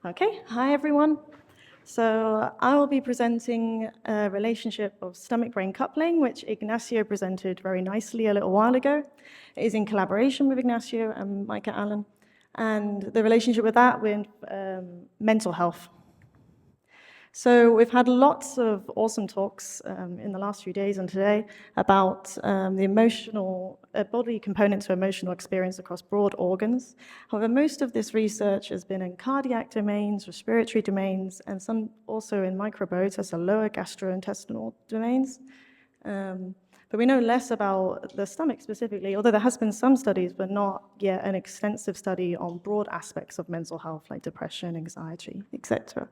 Okay, hi everyone. So I will be presenting a relationship of stomach-brain coupling, which Ignacio presented very nicely a little while ago. It is in collaboration with Ignacio and Micah Allen, and the relationship with that with mental health. So we've had lots of awesome talks in the last few days and today about the emotional body component to emotional experience across broad organs. However, most of this research has been in cardiac domains, respiratory domains, and some also in microbiota, so lower gastrointestinal domains. But we know less about the stomach specifically, although there has been some studies, but not yet an extensive study on broad aspects of mental health like depression, anxiety, etc.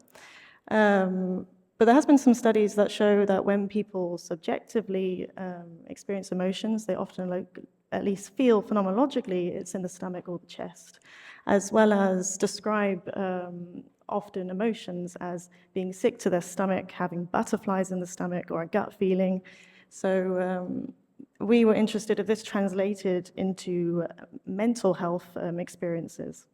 But there has been some studies that show that when people subjectively experience emotions, they often at least feel phenomenologically it's in the stomach or the chest, as well as describe often emotions as being sick to their stomach, having butterflies in the stomach, or a gut feeling. So we were interested if this translated into mental health experiences.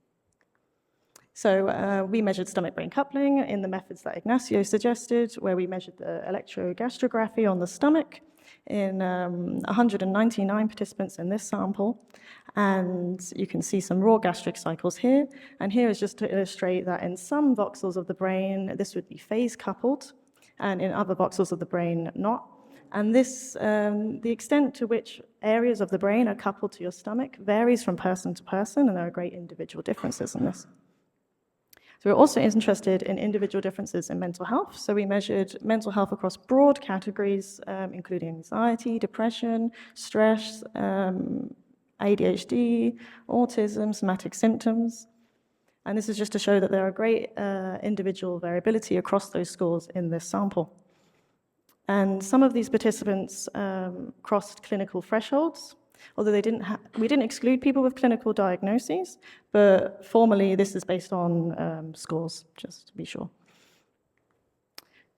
So we measured stomach-brain coupling in the methods that Ignacio suggested, where we measured the electrogastrography on the stomach in 199 participants in this sample. And you can see some raw gastric cycles here. And here is just to illustrate that in some voxels of the brain, this would be phase-coupled, and in other voxels of the brain, not. And this, the extent to which areas of the brain are coupled to your stomach varies from person to person, and there are great individual differences in this. So we're also interested in individual differences in mental health. So we measured mental health across broad categories, including anxiety, depression, stress, ADHD, autism, somatic symptoms. And this is just to show that there are great individual variability across those scores in this sample. And some of these participants crossed clinical thresholds, although we didn't exclude people with clinical diagnoses, but formally this is based on scores, just to be sure.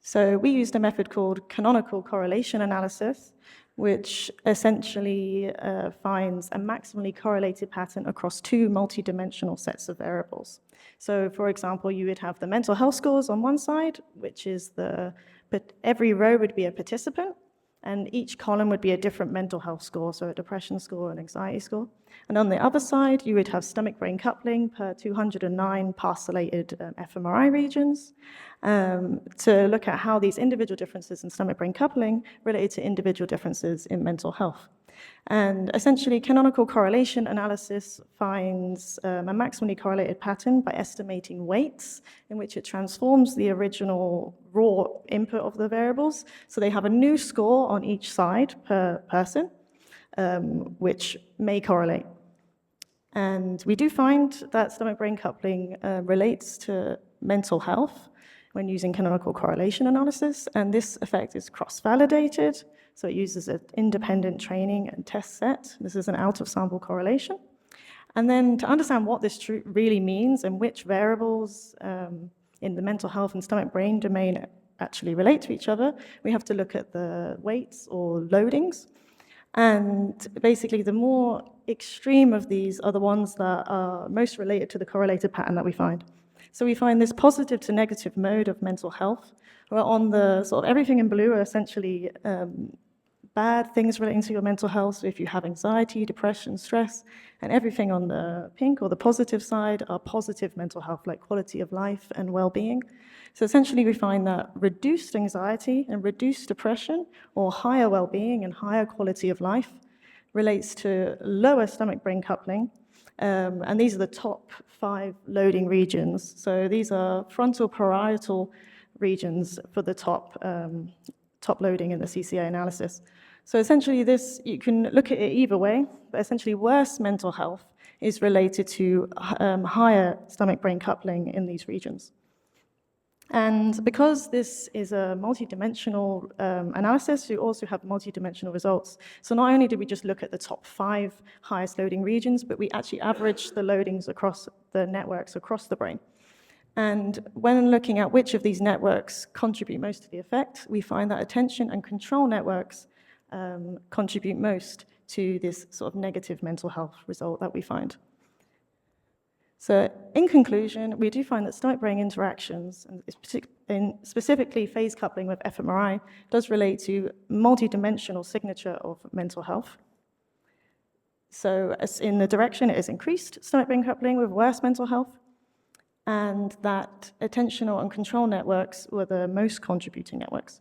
So we used a method called canonical correlation analysis, which essentially finds a maximally correlated pattern across two multidimensional sets of variables. So for example, you would have the mental health scores on one side, which is but every row would be a participant, and each column would be a different mental health score, so a depression score, an anxiety score. And on the other side, you would have stomach-brain coupling per 209 parcellated fMRI regions to look at how these individual differences in stomach-brain coupling related to individual differences in mental health. And essentially, canonical correlation analysis finds a maximally correlated pattern by estimating weights, in which it transforms the original raw input of the variables. So they have a new score on each side per person, which may correlate. And we do find that stomach-brain coupling relates to mental health when using canonical correlation analysis, and this effect is cross-validated. So it uses an independent training and test set. This is an out-of-sample correlation. And then to understand what this really means and which variables in the mental health and stomach-brain domain actually relate to each other, we have to look at the weights or loadings. And basically, the more extreme of these are the ones that are most related to the correlated pattern that we find. So we find this positive to negative mode of mental health, where on the sort of everything in blue are essentially bad things relating to your mental health. So if you have anxiety, depression, stress, and everything on the pink or the positive side are positive mental health, like quality of life and well-being. So essentially we find that reduced anxiety and reduced depression, or higher well-being and higher quality of life, relates to lower stomach-brain coupling. And these are the top 5 loading regions. So these are frontal parietal regions for the top loading in the CCA analysis. So essentially this, you can look at it either way, but essentially worse mental health is related to higher stomach-brain coupling in these regions. And because this is a multidimensional analysis, you also have multidimensional results. So not only did we just look at the top 5 highest loading regions, but we actually averaged the loadings across the networks across the brain. And when looking at which of these networks contribute most to the effect, we find that attention and control networks contribute most to this sort of negative mental health result that we find. So in conclusion, we do find that stomach-brain interactions, and specifically phase coupling with fMRI, does relate to multidimensional signature of mental health. So as in the direction, it is increased stomach-brain coupling with worse mental health, and that attentional and control networks were the most contributing networks.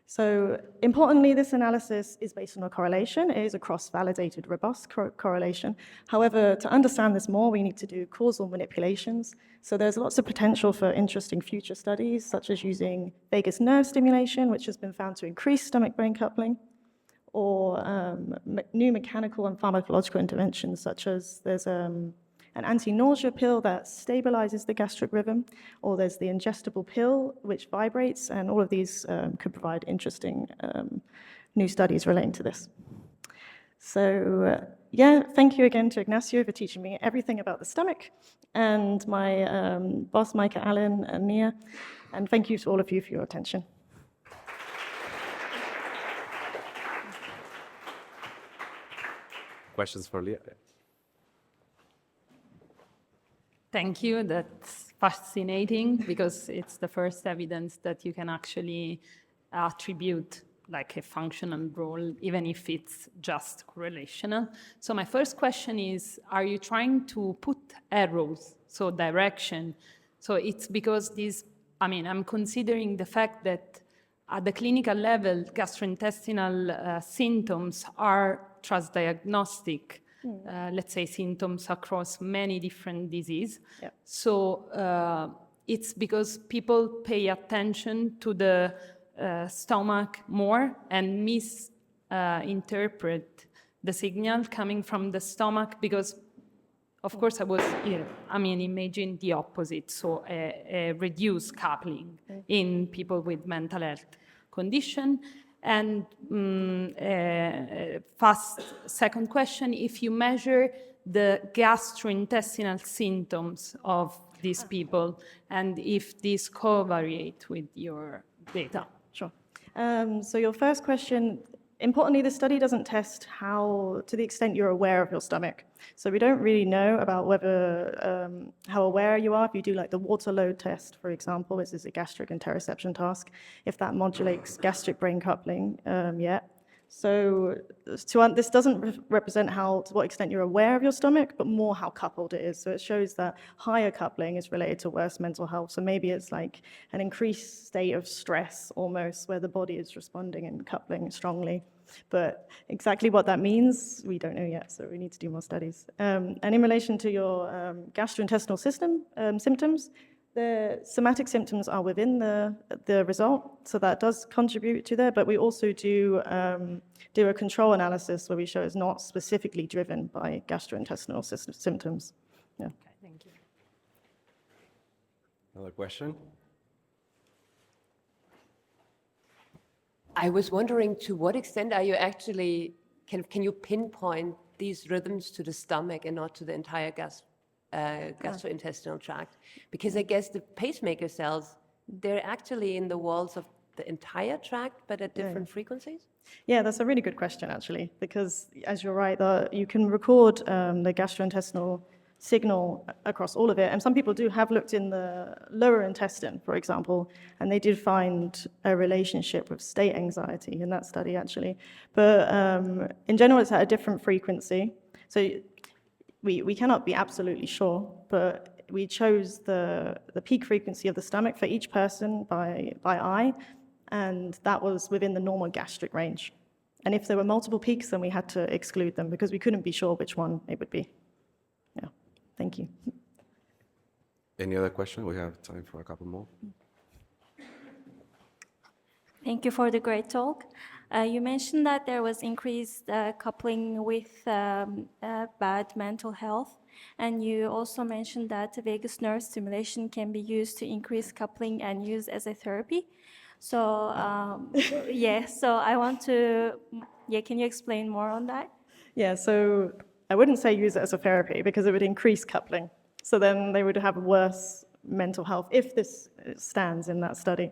So importantly, this analysis is based on a correlation. It is a cross-validated, robust correlation. However, to understand this more, we need to do causal manipulations. So there's lots of potential for interesting future studies, such as using vagus nerve stimulation, which has been found to increase stomach-brain coupling, or new mechanical and pharmacological interventions, such as there's an anti-nausea pill that stabilizes the gastric rhythm, or there's the ingestible pill, which vibrates, and all of these could provide interesting new studies relating to this. So yeah, thank you again to Ignacio for teaching me everything about the stomach, and my boss, Micah Allen, and Leah, and thank you to all of you for your attention. Questions for Leah? Thank you. That's fascinating because it's the first evidence that you can actually attribute like a functional role, even if it's just correlational. So my first question is, are you trying to put arrows, so direction? So it's because I'm considering the fact that at the clinical level, gastrointestinal symptoms are transdiagnostic. Let's say symptoms across many different diseases. Yep. So it's because people pay attention to the stomach more and misinterpret the signal coming from the stomach, because of course I was imagine the opposite, so a reduced coupling in people with mental health condition. And second question, if you measure the gastrointestinal symptoms of these people, and if these covariate with your data. Sure. So your first question, importantly, the study doesn't test how, to the extent you're aware of your stomach. So we don't really know about whether, how aware you are. If you do like the water load test, for example, this is a gastric interoception task, if that modulates gastric brain coupling yet. So this doesn't represent to what extent you're aware of your stomach, but more how coupled it is. So it shows that higher coupling is related to worse mental health. So maybe it's like an increased state of stress almost, where the body is responding and coupling strongly. But exactly what that means, we don't know yet, so we need to do more studies. And in relation to your gastrointestinal system symptoms, the somatic symptoms are within the result, so that does contribute to there, but we also do a control analysis where we show it's not specifically driven by gastrointestinal symptoms. Yeah. Okay, thank you. Another question? I was wondering, to what extent are you actually, can you pinpoint these rhythms to the stomach and not to the entire gastrointestinal tract? Because I guess the pacemaker cells, they're actually in the walls of the entire tract, but at different frequencies? Yeah, that's a really good question, actually, because as you're right, you can record the gastrointestinal signal across all of it. And some people have looked in the lower intestine, for example, and they did find a relationship with state anxiety in that study, actually. But in general, it's at a different frequency. So we cannot be absolutely sure, but we chose the peak frequency of the stomach for each person by eye, and that was within the normal gastric range. And if there were multiple peaks, then we had to exclude them because we couldn't be sure which one it would be. Yeah, thank you. Any other question? We have time for a couple more. Thank you for the great talk. You mentioned that there was increased coupling with bad mental health, and you also mentioned that vagus nerve stimulation can be used to increase coupling and use as a therapy. So so I want to, can you explain more on that? Yeah, so I wouldn't say use it as a therapy because it would increase coupling. So then they would have worse mental health if this stands in that study.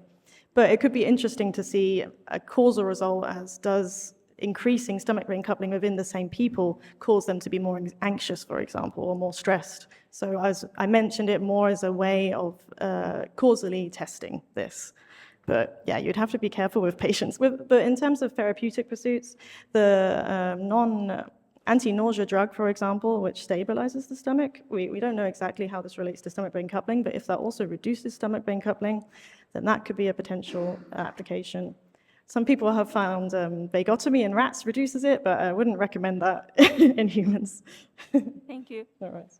But it could be interesting to see a causal result as does increasing stomach-brain coupling within the same people cause them to be more anxious, for example, or more stressed. So as I mentioned it more as a way of causally testing this. But yeah, you'd have to be careful with patients. But in terms of therapeutic pursuits, the anti-nausea drug, for example, which stabilizes the stomach, we don't know exactly how this relates to stomach-brain coupling, but if that also reduces stomach-brain coupling, then that could be a potential application. Some people have found vagotomy in rats reduces it, but I wouldn't recommend that in humans. Thank you. All right.